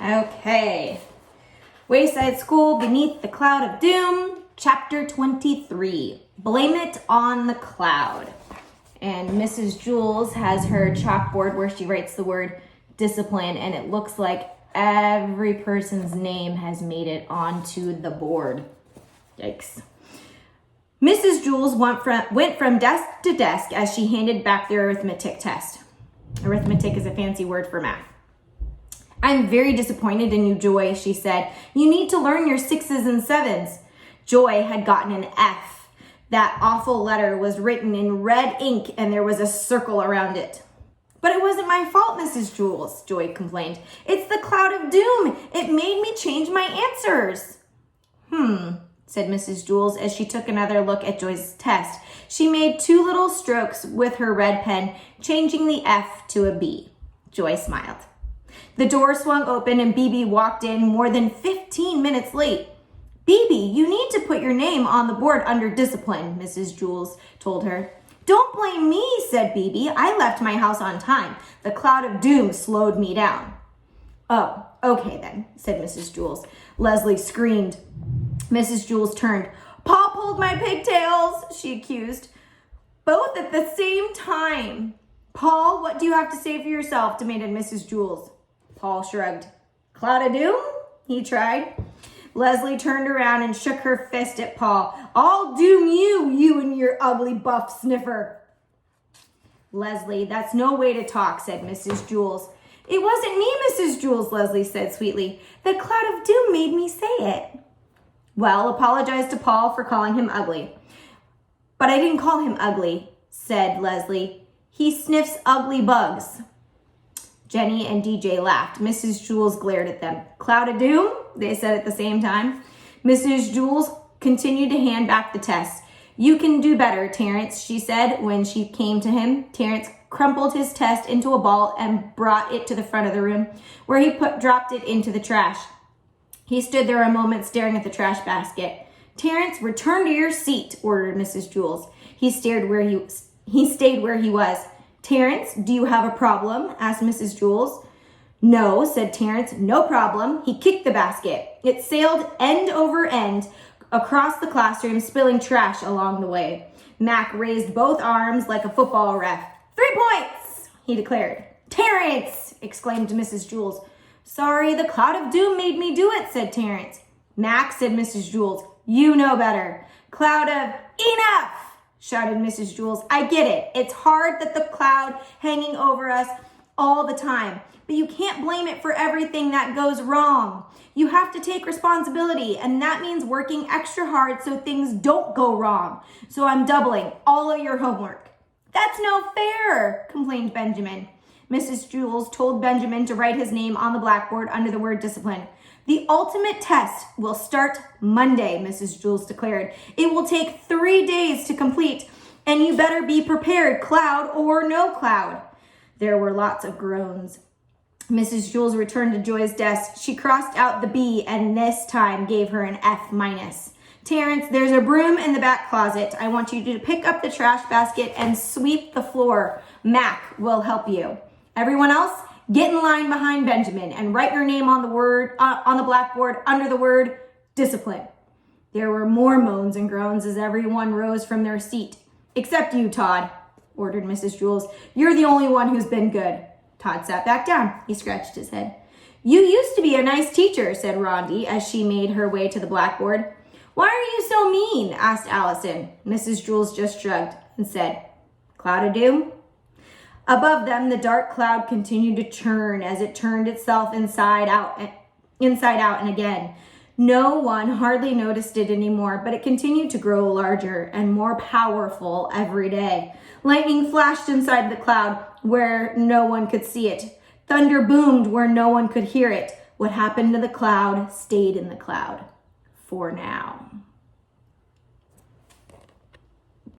Okay. Wayside School, Beneath the Cloud of Doom, Chapter 23. Blame It on the Cloud. And Mrs. Jules has her chalkboard where she writes the word discipline, and it looks like every person's name has made it onto the board. Yikes. Mrs. Jules went from desk to desk as she handed back the arithmetic test. Arithmetic is a fancy word for math. "I'm very disappointed in you, Joy," she said. "You need to learn your 6s and 7s. Joy had gotten an F. That awful letter was written in red ink and there was a circle around it. "But it wasn't my fault, Mrs. Jules," Joy complained. "It's the cloud of doom. It made me change my answers." Said Mrs. Jules as she took another look at Joy's test. She made 2 little strokes with her red pen, changing the F to a B. Joy smiled. The door swung open and Bibi walked in more than 15 minutes late. "Bibi, you need to put your name on the board under discipline," Mrs. Jules told her. "Don't blame me," said Bibi. "I left my house on time. The cloud of doom slowed me down." "Oh, okay then," said Mrs. Jules. Leslie screamed. Mrs. Jules turned. "Paul pulled my pigtails," she accused. "Both at the same time." "Paul, what do you have to say for yourself?" demanded Mrs. Jules. Paul shrugged. "Cloud of doom?" he tried. Leslie turned around and shook her fist at Paul. "I'll doom you, you and your ugly buff sniffer." "Leslie, that's no way to talk," said Mrs. Jules. "It wasn't me, Mrs. Jules," Leslie said sweetly. "The cloud of doom made me say it." "Well, apologize to Paul for calling him ugly." "But I didn't call him ugly," said Leslie. "He sniffs ugly bugs." Jenny and DJ laughed. Mrs. Jules glared at them. "Cloud of doom?" they said at the same time. Mrs. Jules continued to hand back the test. "You can do better, Terrence," she said when she came to him. Terrence crumpled his test into a ball and brought it to the front of the room, where he dropped it into the trash. He stood there a moment staring at the trash basket. "Terrence, return to your seat," ordered Mrs. Jules. He stayed where he was. "Terrence, do you have a problem?" asked Mrs. Jules. "No," said Terrence, "no problem." He kicked the basket. It sailed end over end across the classroom, spilling trash along the way. Mac raised both arms like a football ref. "3 points," he declared. "Terrence!" exclaimed Mrs. Jules. "Sorry, the cloud of doom made me do it," said Terrence. "Mac," said Mrs. Jules, "you know better." "Cloud of enough!" shouted Mrs. Jules. "I get it. It's hard that the cloud hanging over us all the time, but you can't blame it for everything that goes wrong. You have to take responsibility, and that means working extra hard so things don't go wrong. So I'm doubling all of your homework." "That's no fair," complained Benjamin. Mrs. Jules told Benjamin to write his name on the blackboard under the word discipline. "The ultimate test will start Monday," Mrs. Jules declared. "It will take 3 days to complete, and you better be prepared, cloud or no cloud." There were lots of groans. Mrs. Jules returned to Joy's desk. She crossed out the B and this time gave her an F-. "Terrence, there's a broom in the back closet. I want you to pick up the trash basket and sweep the floor. Mac will help you. Everyone else, get in line behind Benjamin and write your name on the blackboard under the word discipline." There were more moans and groans as everyone rose from their seat. "Except you, Todd," ordered Mrs. Jules. "You're the only one who's been good." Todd sat back down. He scratched his head. "You used to be a nice teacher," said Rondi as she made her way to the blackboard. "Why are you so mean?" asked Allison. Mrs. Jules just shrugged and said, "Cloud of doom?" Above them, the dark cloud continued to churn as it turned itself inside out and again. No one hardly noticed it anymore, but it continued to grow larger and more powerful every day. Lightning flashed inside the cloud where no one could see it. Thunder boomed where no one could hear it. What happened to the cloud stayed in the cloud. For now.